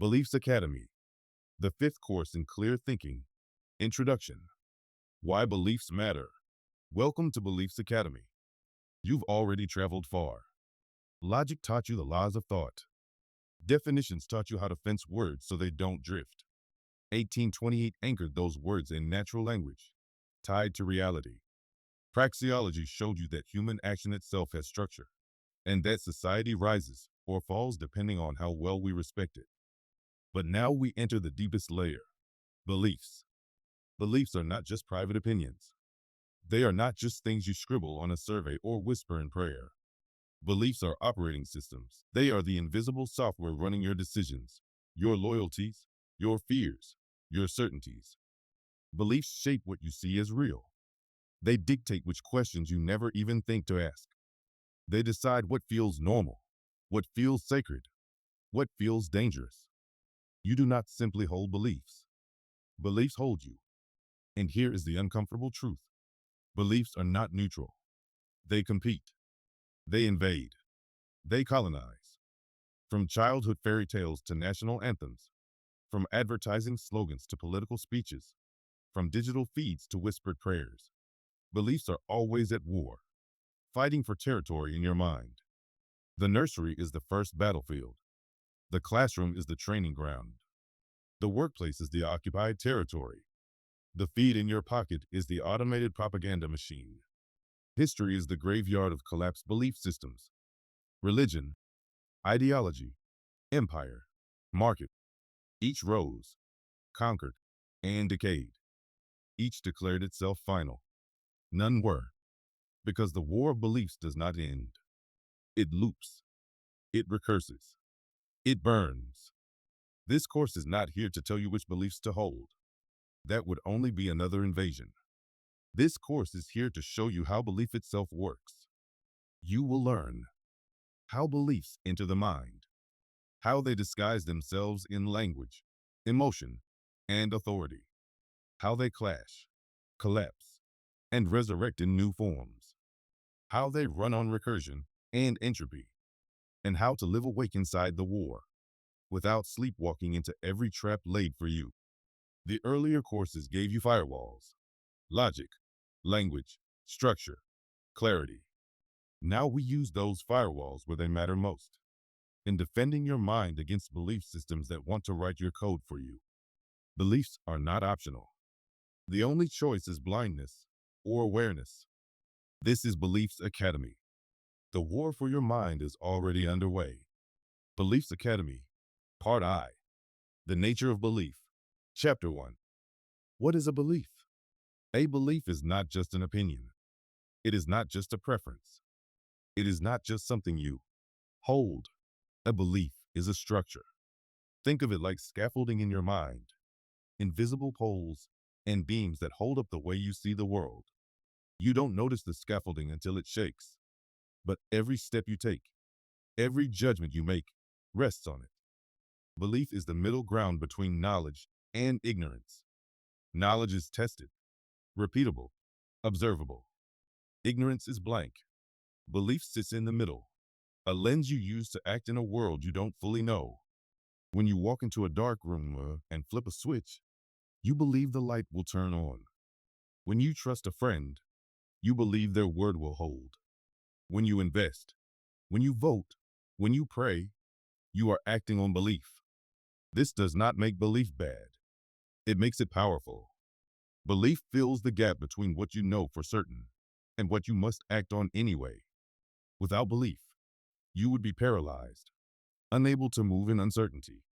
Beliefs Academy, the fifth course in clear thinking. Introduction. Why beliefs matter. Welcome to Beliefs Academy. You've already traveled far. Logic taught you the laws of thought. Definitions taught you how to fence words so they don't drift. 1828 anchored those words in natural language, tied to reality. Praxeology showed you that human action itself has structure, and that society rises or falls depending on how well we respect it. But now we enter the deepest layer, beliefs. Beliefs are not just private opinions. They are not just things you scribble on a survey or whisper in prayer. Beliefs are operating systems. They are the invisible software running your decisions, your loyalties, your fears, your certainties. Beliefs shape what you see as real. They dictate which questions you never even think to ask. They decide what feels normal, what feels sacred, what feels dangerous. You do not simply hold beliefs. Beliefs hold you. And here is the uncomfortable truth. Beliefs are not neutral. They compete. They invade. They colonize. From childhood fairy tales to national anthems, from advertising slogans to political speeches, from digital feeds to whispered prayers, beliefs are always at war, fighting for territory in your mind. The nursery is the first battlefield. The classroom is the training ground. The workplace is the occupied territory. The feed in your pocket is the automated propaganda machine. History is the graveyard of collapsed belief systems. Religion, ideology, empire, market. Each rose, conquered, and decayed. Each declared itself final. None were, because the war of beliefs does not end. It loops. It recurses. It burns. This course is not here to tell you which beliefs to hold. That would only be another invasion. This course is here to show you how belief itself works. You will learn how beliefs enter the mind, how they disguise themselves in language, emotion, and authority, how they clash, collapse, and resurrect in new forms, how they run on recursion and entropy, and how to live awake inside the war, without sleepwalking into every trap laid for you. The earlier courses gave you firewalls, logic, language, structure, clarity. Now we use those firewalls where they matter most, in defending your mind against belief systems that want to write your code for you. Beliefs are not optional. The only choice is blindness or awareness. This is Beliefs Academy. The war for your mind is already underway. Beliefs Academy, Part I, The Nature of Belief. Chapter 1. What is a belief? A belief is not just an opinion. It is not just a preference. It is not just something you hold. A belief is a structure. Think of it like scaffolding in your mind, invisible poles and beams that hold up the way you see the world. You don't notice the scaffolding until it shakes, but every step you take, every judgment you make, rests on it. Belief is the middle ground between knowledge and ignorance. Knowledge is tested, repeatable, observable. Ignorance is blank. Belief sits in the middle, a lens you use to act in a world you don't fully know. When you walk into a dark room and flip a switch, you believe the light will turn on. When you trust a friend, you believe their word will hold. When you invest, when you vote, when you pray, you are acting on belief. This does not make belief bad. It makes it powerful. Belief fills the gap between what you know for certain and what you must act on anyway. Without belief, you would be paralyzed, unable to move in uncertainty.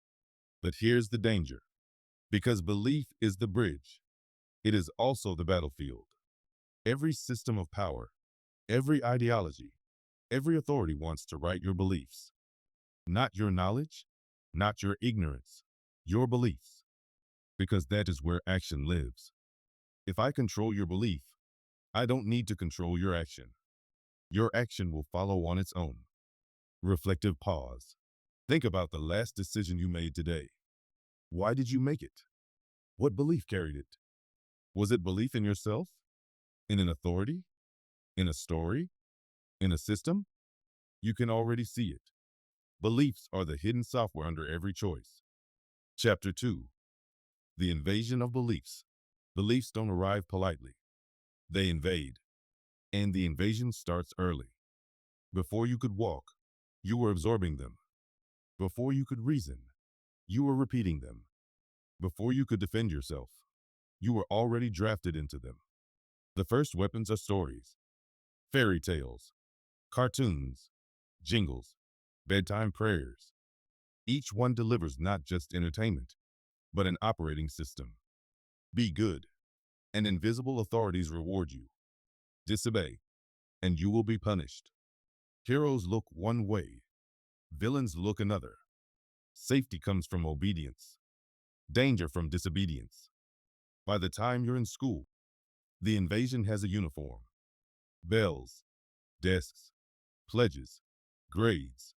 But here's the danger. Because belief is the bridge, it is also the battlefield. Every system of power, every ideology, every authority wants to write your beliefs. Not your knowledge, not your ignorance, your beliefs. Because that is where action lives. If I control your belief, I don't need to control your action. Your action will follow on its own. Reflective pause. Think about the last decision you made today. Why did you make it? What belief carried it? Was it belief in yourself? In an authority? In a story? In a system? You can already see it. Beliefs are the hidden software under every choice. Chapter 2. The Invasion of Beliefs. Beliefs don't arrive politely. They invade. And the invasion starts early. Before you could walk, you were absorbing them. Before you could reason, you were repeating them. Before you could defend yourself, you were already drafted into them. The first weapons are stories, fairy tales, cartoons, jingles, bedtime prayers. Each one delivers not just entertainment, but an operating system. Be good, and invisible authorities reward you. Disobey, and you will be punished. Heroes look one way, villains look another. Safety comes from obedience, danger from disobedience. By the time you're in school, the invasion has a uniform. Bells, desks, pledges, grades.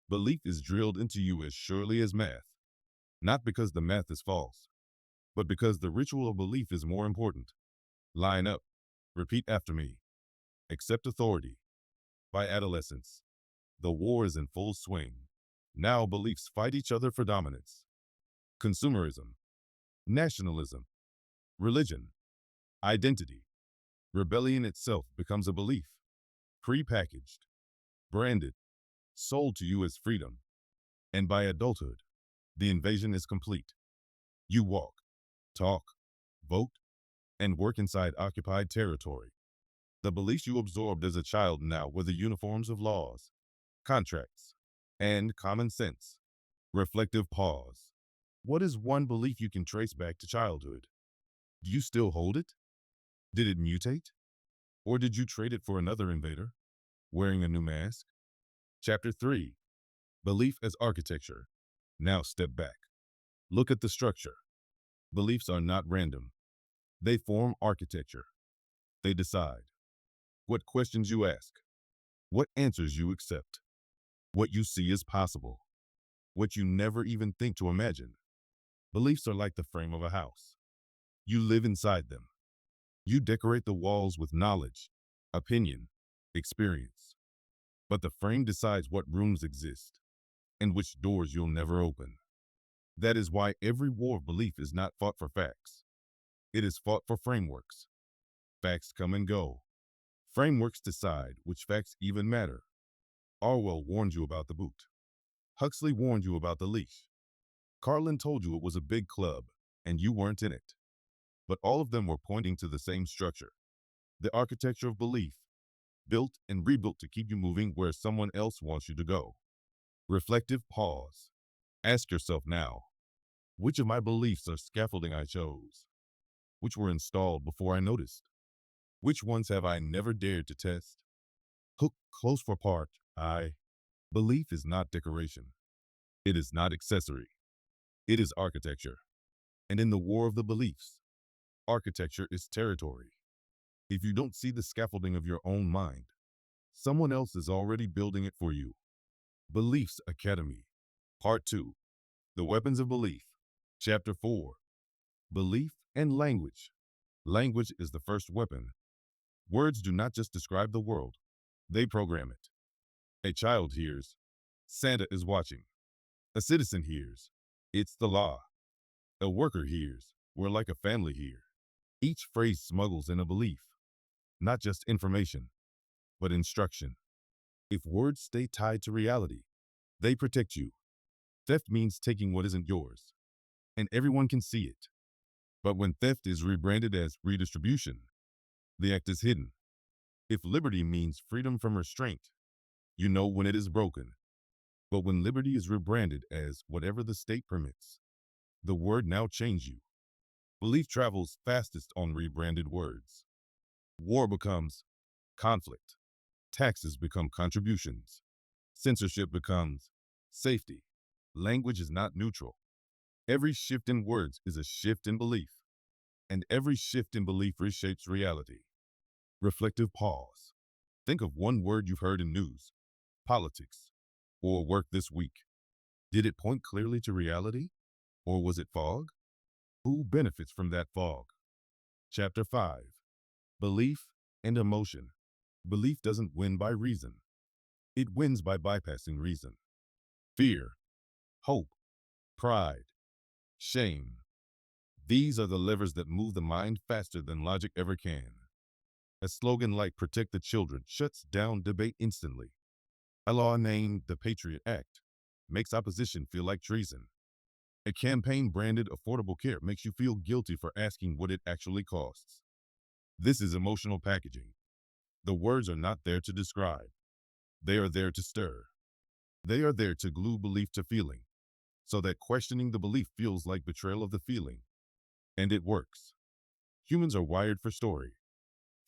Belief is drilled into you as surely as math, not because the math is false, but because the ritual of belief is more important. Line up, repeat after me, accept authority. By adolescence, the war is in full swing. Now beliefs fight each other for dominance. Consumerism, nationalism, religion, identity. Rebellion itself becomes a belief, pre-packaged, branded, sold to you as freedom. And by adulthood, the invasion is complete. You walk, talk, vote, and work inside occupied territory. The beliefs you absorbed as a child now were the uniforms of laws, contracts, and common sense. Reflective pause. What is one belief you can trace back to childhood? Do you still hold it? Did it mutate? Or did you trade it for another invader, wearing a new mask? Chapter 3. Belief as Architecture. Now step back. Look at the structure. Beliefs are not random. They form architecture. They decide what questions you ask, what answers you accept, what you see as possible, what you never even think to imagine. Beliefs are like the frame of a house. You live inside them. You decorate the walls with knowledge, opinion, experience. But the frame decides what rooms exist and which doors you'll never open. That is why every war of belief is not fought for facts. It is fought for frameworks. Facts come and go. Frameworks decide which facts even matter. Orwell warned you about the boot. Huxley warned you about the leash. Carlin told you it was a big club, and you weren't in it. But all of them were pointing to the same structure, the architecture of belief, built and rebuilt to keep you moving where someone else wants you to go. Reflective pause. Ask yourself now, which of my beliefs are scaffolding I chose? Which were installed before I noticed? Which ones have I never dared to test? Hook close for part, belief is not decoration. It is not accessory. It is architecture. And in the war of the beliefs, architecture is territory. If you don't see the scaffolding of your own mind, someone else is already building it for you. Beliefs Academy. Part 2. The Weapons of Belief. Chapter 4. Belief and Language. Language is the first weapon. Words do not just describe the world, they program it. A child hears, Santa is watching. A citizen hears, it's the law. A worker hears, we're like a family here. Each phrase smuggles in a belief, not just information, but instruction. If words stay tied to reality, they protect you. Theft means taking what isn't yours, and everyone can see it. But when theft is rebranded as redistribution, the act is hidden. If liberty means freedom from restraint, you know when it is broken. But when liberty is rebranded as whatever the state permits, the word now changes you. Belief travels fastest on rebranded words. War becomes conflict. Taxes become contributions. Censorship becomes safety. Language is not neutral. Every shift in words is a shift in belief, and every shift in belief reshapes reality. Reflective pause. Think of one word you've heard in news, politics, or work this week. Did it point clearly to reality, or was it fog? Who benefits from that fog? Chapter 5. Belief and Emotion. Belief doesn't win by reason. It wins by bypassing reason. Fear, hope, pride, shame. These are the levers that move the mind faster than logic ever can. A slogan like "Protect the Children" shuts down debate instantly. A law named the Patriot Act makes opposition feel like treason. A campaign branded Affordable Care makes you feel guilty for asking what it actually costs. This is emotional packaging. The words are not there to describe. They are there to stir. They are there to glue belief to feeling, so that questioning the belief feels like betrayal of the feeling. And it works. Humans are wired for story.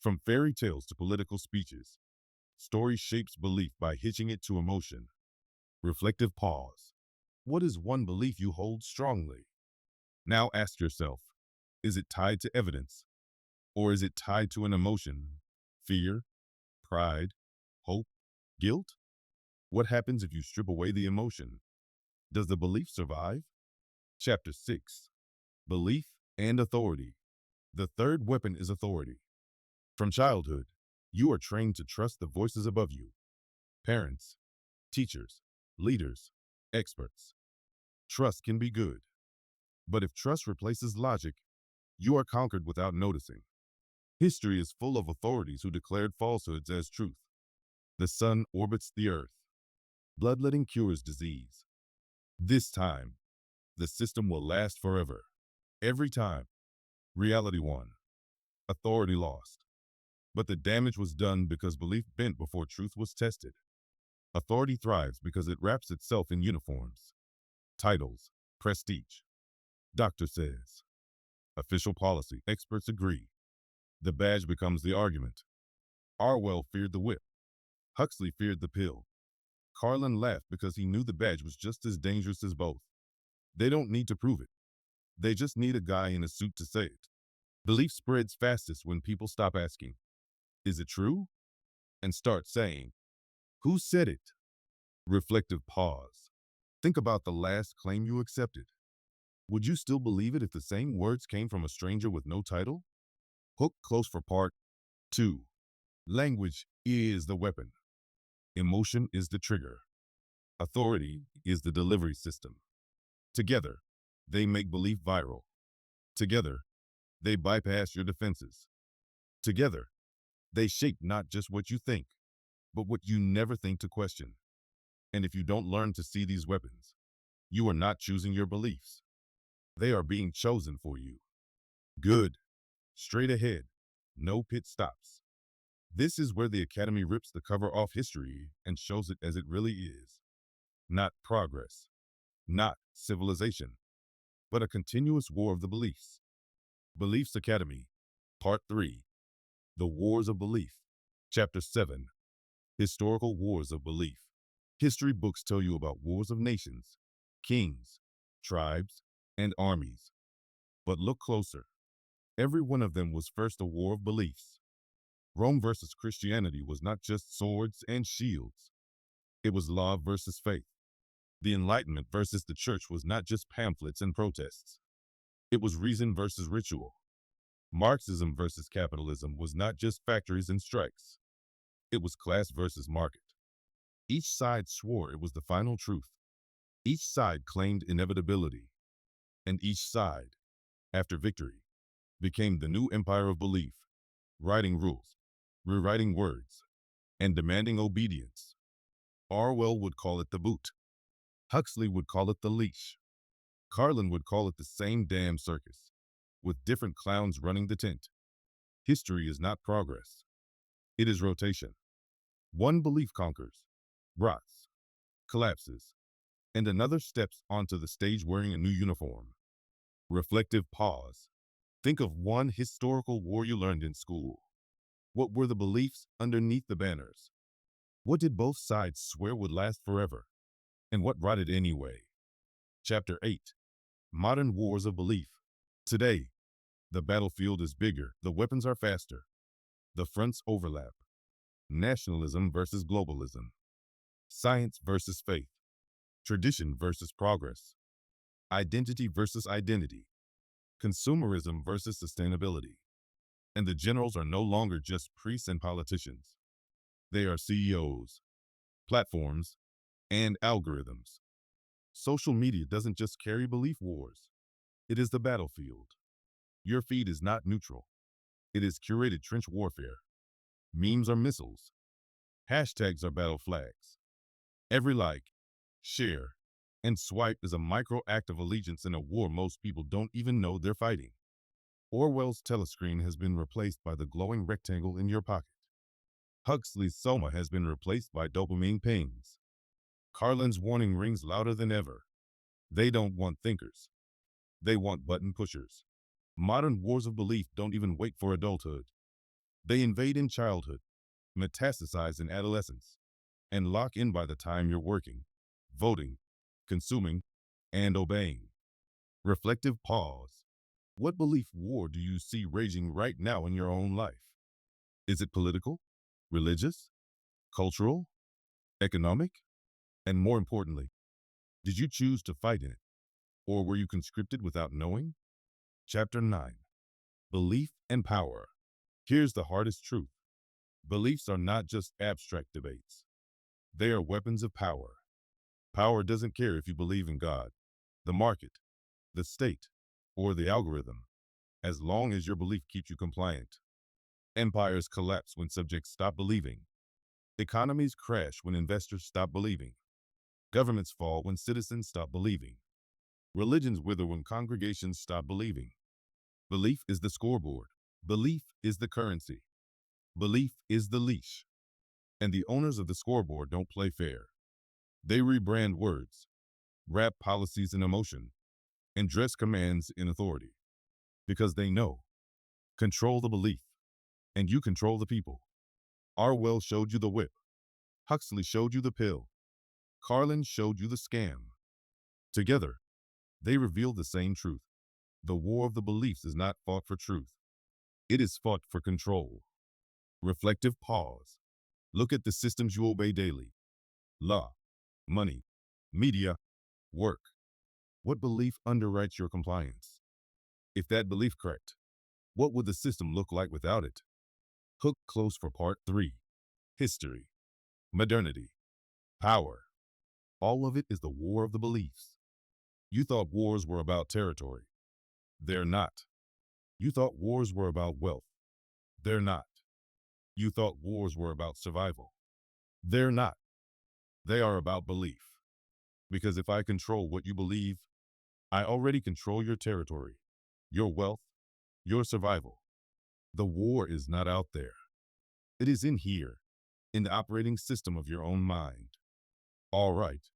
From fairy tales to political speeches, story shapes belief by hitching it to emotion. Reflective pause. What is one belief you hold strongly? Now ask yourself, is it tied to evidence? Or is it tied to an emotion? Fear, pride, hope, guilt? What happens if you strip away the emotion? Does the belief survive? Chapter 6. Belief and Authority. The third weapon is authority. From childhood, you are trained to trust the voices above you. Parents, teachers, leaders, experts. Trust can be good. But if trust replaces logic, you are conquered without noticing. History is full of authorities who declared falsehoods as truth. The sun orbits the earth. Bloodletting cures disease. This time, the system will last forever. Every time, reality won. Authority lost. But the damage was done because belief bent before truth was tested. Authority thrives because it wraps itself in uniforms, titles, prestige. Doctor says. Official policy. Experts agree. The badge becomes the argument. Orwell feared the whip. Huxley feared the pill. Carlin laughed because he knew the badge was just as dangerous as both. They don't need to prove it. They just need a guy in a suit to say it. Belief spreads fastest when people stop asking, "Is it true?" and start saying, "Who said it?" Reflective pause. Think about the last claim you accepted. Would you still believe it if the same words came from a stranger with no title? Hook close for part 2. Language is the weapon. Emotion is the trigger. Authority is the delivery system. Together, they make belief viral. Together, they bypass your defenses. Together, they shape not just what you think, but what you never think to question. And if you don't learn to see these weapons, you are not choosing your beliefs. They are being chosen for you. Good. Straight ahead. No pit stops. This is where the Academy rips the cover off history and shows it as it really is. Not progress, not civilization, but a continuous war of the beliefs. Beliefs Academy, Part 3, The Wars of Belief. Chapter 7, Historical Wars of Belief. History books tell you about wars of nations, kings, tribes, and armies. But look closer. Every one of them was first a war of beliefs. Rome versus Christianity was not just swords and shields. It was law versus faith. The Enlightenment versus the Church was not just pamphlets and protests. It was reason versus ritual. Marxism versus capitalism was not just factories and strikes. It was class versus market. Each side swore it was the final truth. Each side claimed inevitability. And each side, after victory, became the new empire of belief, writing rules, rewriting words, and demanding obedience. Orwell would call it the boot. Huxley would call it the leash. Carlin would call it the same damn circus, with different clowns running the tent. History is not progress. It is rotation. One belief conquers, rots, collapses, and another steps onto the stage wearing a new uniform. Reflective pause. Think of one historical war you learned in school. What were the beliefs underneath the banners? What did both sides swear would last forever? And what rotted anyway? Chapter 8. Modern Wars of Belief. Today, the battlefield is bigger, the weapons are faster, the fronts overlap. Nationalism versus globalism. Science versus faith. Tradition versus progress. Identity versus identity. Consumerism versus sustainability. And the generals are no longer just priests and politicians. They are CEOs, platforms, and algorithms. Social media doesn't just carry belief wars. It is the battlefield. Your feed is not neutral. It is curated trench warfare. Memes are missiles. Hashtags are battle flags. Every like, share, and swipe is a micro act of allegiance in a war most people don't even know they're fighting. Orwell's telescreen has been replaced by the glowing rectangle in your pocket. Huxley's soma has been replaced by dopamine pings. Carlin's warning rings louder than ever. They don't want thinkers. They want button pushers. Modern wars of belief don't even wait for adulthood. They invade in childhood, metastasize in adolescence, and lock in by the time you're working, voting, consuming, and obeying. Reflective pause. What belief war do you see raging right now in your own life? Is it political, religious, cultural, economic? And more importantly, did you choose to fight in it? Or were you conscripted without knowing? Chapter 9. Belief and Power. Here's the hardest truth. Beliefs are not just abstract debates. They are weapons of power. Power doesn't care if you believe in God, the market, the state, or the algorithm, as long as your belief keeps you compliant. Empires collapse when subjects stop believing. Economies crash when investors stop believing. Governments fall when citizens stop believing. Religions wither when congregations stop believing. Belief is the scoreboard. Belief is the currency. Belief is the leash. And the owners of the scoreboard don't play fair. They rebrand words, wrap policies in emotion, and dress commands in authority. Because they know. Control the belief, and you control the people. Orwell showed you the whip. Huxley showed you the pill. Carlin showed you the scam. Together, they reveal the same truth. The war of the beliefs is not fought for truth. It is fought for control. Reflective pause. Look at the systems you obey daily. Law, money, media, work. What belief underwrites your compliance? If that belief correct, what would the system look like without it? Hook close for part 3. History, modernity, power. All of it is the war of the beliefs. You thought wars were about territory. They're not. You thought wars were about wealth. They're not. You thought wars were about survival. They're not. They are about belief. Because if I control what you believe, I already control your territory, your wealth, your survival. The war is not out there. It is in here, in the operating system of your own mind. All right,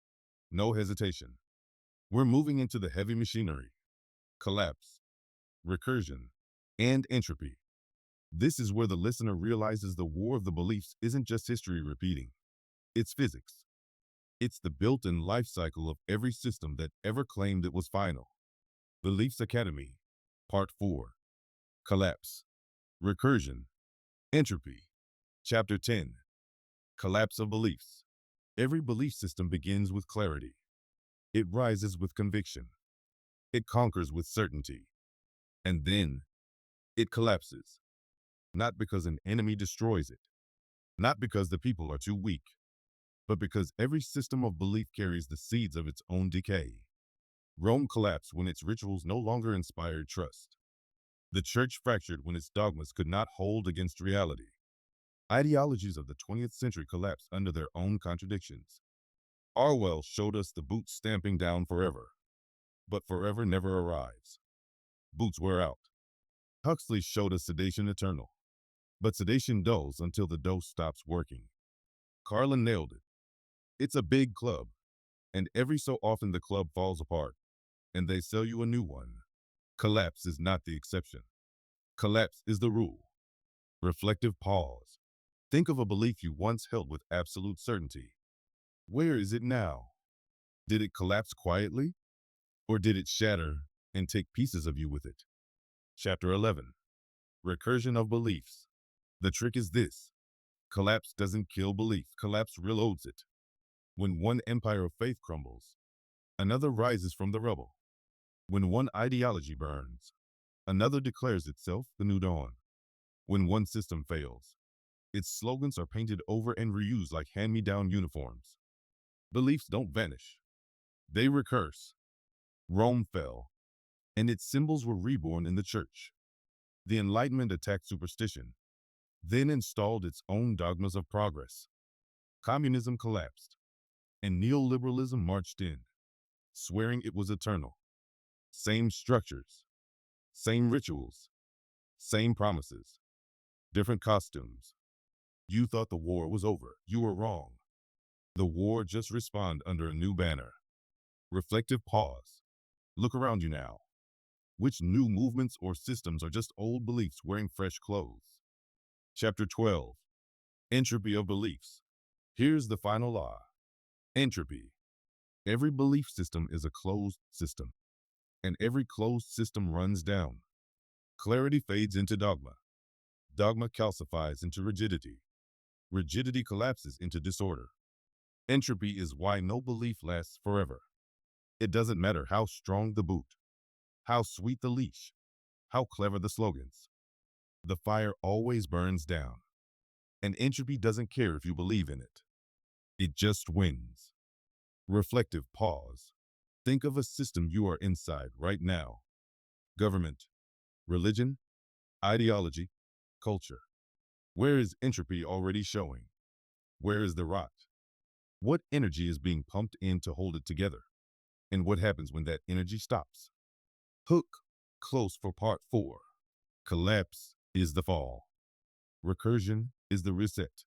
no hesitation. We're moving into the heavy machinery, collapse, recursion, and entropy. This is where the listener realizes the war of the beliefs isn't just history repeating. It's physics. It's the built-in life cycle of every system that ever claimed it was final. Beliefs Academy, Part 4. Collapse, Recursion, Entropy. Chapter 10. Collapse of Beliefs. Every belief system begins with clarity. It rises with conviction. It conquers with certainty. And then it collapses. Not because an enemy destroys it. Not because the people are too weak. But because every system of belief carries the seeds of its own decay. Rome collapsed when its rituals no longer inspired trust. The church fractured when its dogmas could not hold against reality. Ideologies of the 20th century collapsed under their own contradictions. Orwell showed us the boots stamping down forever. But forever never arrives. Boots wear out. Huxley showed us sedation eternal. But sedation dulls until the dose stops working. Carlin nailed it. It's a big club. And every so often the club falls apart. And they sell you a new one. Collapse is not the exception. Collapse is the rule. Reflective pause. Think of a belief you once held with absolute certainty. Where is it now? Did it collapse quietly? Or did it shatter and take pieces of you with it? Chapter 11. Recursion of Beliefs. The trick is this. Collapse doesn't kill belief. Collapse reloads it. When one empire of faith crumbles, another rises from the rubble. When one ideology burns, another declares itself the new dawn. When one system fails, its slogans are painted over and reused like hand-me-down uniforms. Beliefs don't vanish. They recurse. Rome fell. and its symbols were reborn in the church. The Enlightenment attacked superstition, then installed its own dogmas of progress. Communism collapsed, and neoliberalism marched in, swearing it was eternal. Same structures, same rituals, same promises, different costumes. You thought the war was over. You were wrong. The war just respawned under a new banner. Reflective pause. Look around you now. Which new movements or systems are just old beliefs wearing fresh clothes? Chapter 12. Entropy of Beliefs. Here's the final law. Entropy. Every belief system is a closed system, and every closed system runs down. Clarity fades into dogma. Dogma calcifies into rigidity. Rigidity collapses into disorder. Entropy is why no belief lasts forever. It doesn't matter how strong the boot, how sweet the leash, how clever the slogans. The fire always burns down, and entropy doesn't care if you believe in it. It just wins. Reflective pause. Think of a system you are inside right now. Government, religion, ideology, culture. Where is entropy already showing? Where is the rot? What energy is being pumped in to hold it together? And what happens when that energy stops? Hook close for part 4. Collapse is the fall. Recursion is the reset.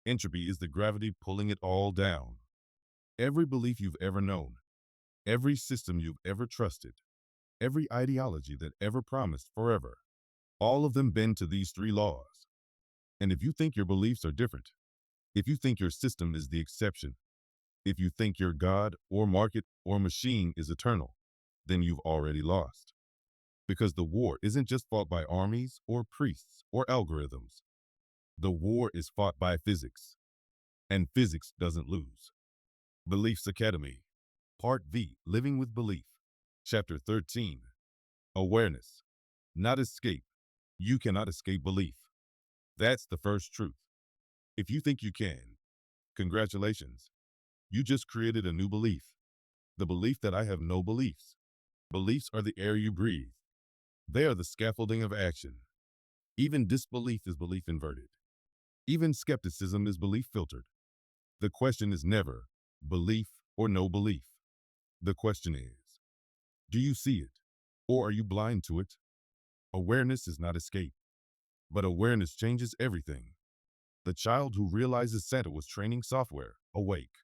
Entropy is the gravity pulling it all down. Every belief you've ever known, every system you've ever trusted, every ideology that ever promised forever, all of them bend to these 3 laws. And if you think your beliefs are different, if you think your system is the exception, if you think your God or market or machine is eternal, then you've already lost. Because the war isn't just fought by armies or priests or algorithms. The war is fought by physics, and physics doesn't lose. Beliefs Academy, Part V, Living with Belief, Chapter 13, Awareness, not escape. You cannot escape belief. That's the first truth. If you think you can, congratulations. You just created a new belief. The belief that I have no beliefs. Beliefs are the air you breathe. They are the scaffolding of action. Even disbelief is belief inverted. Even skepticism is belief filtered. The question is never belief or no belief. The question is, do you see it, or are you blind to it? Awareness is not escape, but awareness changes everything. The child who realizes Santa was training software, awake.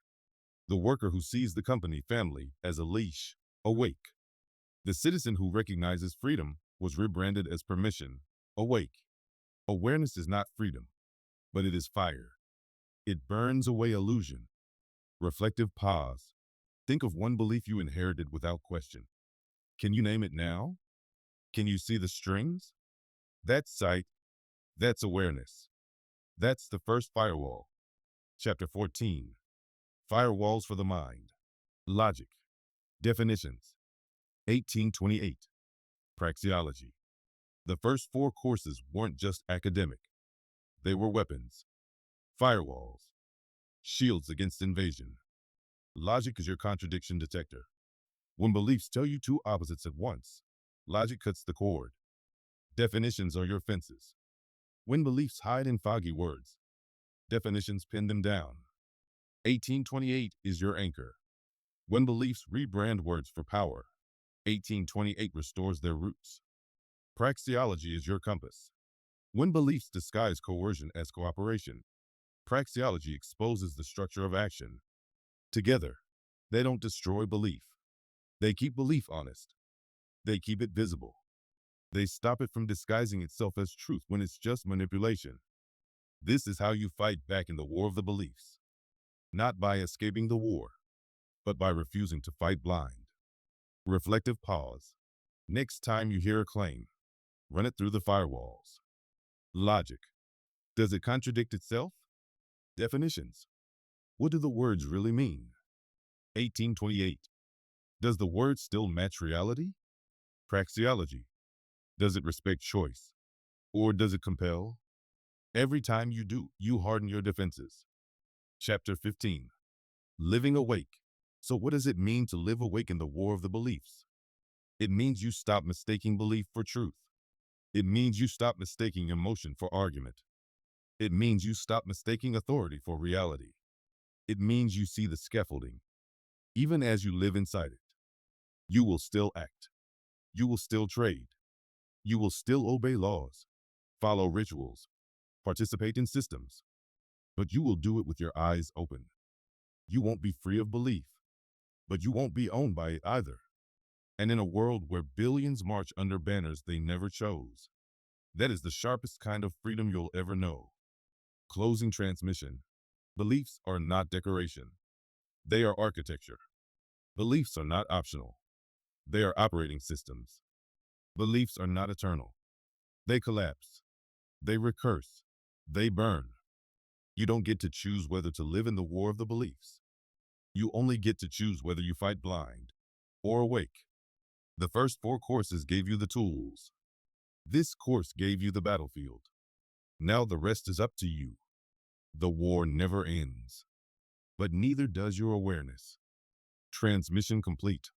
The worker who sees the company family as a leash, awake. The citizen who recognizes freedom was rebranded as permission, awake. Awareness is not freedom, but it is fire. It burns away illusion. Reflective pause. Think of one belief you inherited without question. Can you name it now? Can you see the strings? That's sight. That's awareness. That's the first firewall. Chapter 14. Firewalls for the Mind. Logic. Definitions. 1828. Praxeology. The first 4 courses weren't just academic. They were weapons. Firewalls. Shields against invasion. Logic is your contradiction detector. When beliefs tell you 2 opposites at once, logic cuts the cord. Definitions are your fences. When beliefs hide in foggy words, definitions pin them down. 1828 is your anchor. When beliefs rebrand words for power, 1828 restores their roots. Praxeology is your compass. When beliefs disguise coercion as cooperation, praxeology exposes the structure of action. Together, they don't destroy belief. They keep belief honest. They keep it visible. They stop it from disguising itself as truth when it's just manipulation. This is how you fight back in the war of the beliefs. Not by escaping the war, but by refusing to fight blind. Reflective pause. Next time you hear a claim, run it through the firewalls. Logic. Does it contradict itself? Definitions. What do the words really mean? 1828. Does the word still match reality? Praxeology. Does it respect choice? Or does it compel? Every time you do, you harden your defenses. Chapter 15. Living awake. So what does it mean to live awake in the war of the beliefs? It means you stop mistaking belief for truth. It means you stop mistaking emotion for argument. It means you stop mistaking authority for reality. It means you see the scaffolding, even as you live inside it. You will still act. You will still trade. You will still obey laws, follow rituals, participate in systems, but you will do it with your eyes open. You won't be free of belief, but you won't be owned by it either. And in a world where billions march under banners they never chose, that is the sharpest kind of freedom you'll ever know. Closing transmission. Beliefs are not decoration. They are architecture. Beliefs are not optional. They are operating systems. Beliefs are not eternal. They collapse. They recurse. They burn. You don't get to choose whether to live in the war of the beliefs. You only get to choose whether you fight blind or awake. The first 4 courses gave you the tools. This course gave you the battlefield. Now the rest is up to you. The war never ends, but neither does your awareness. Transmission complete.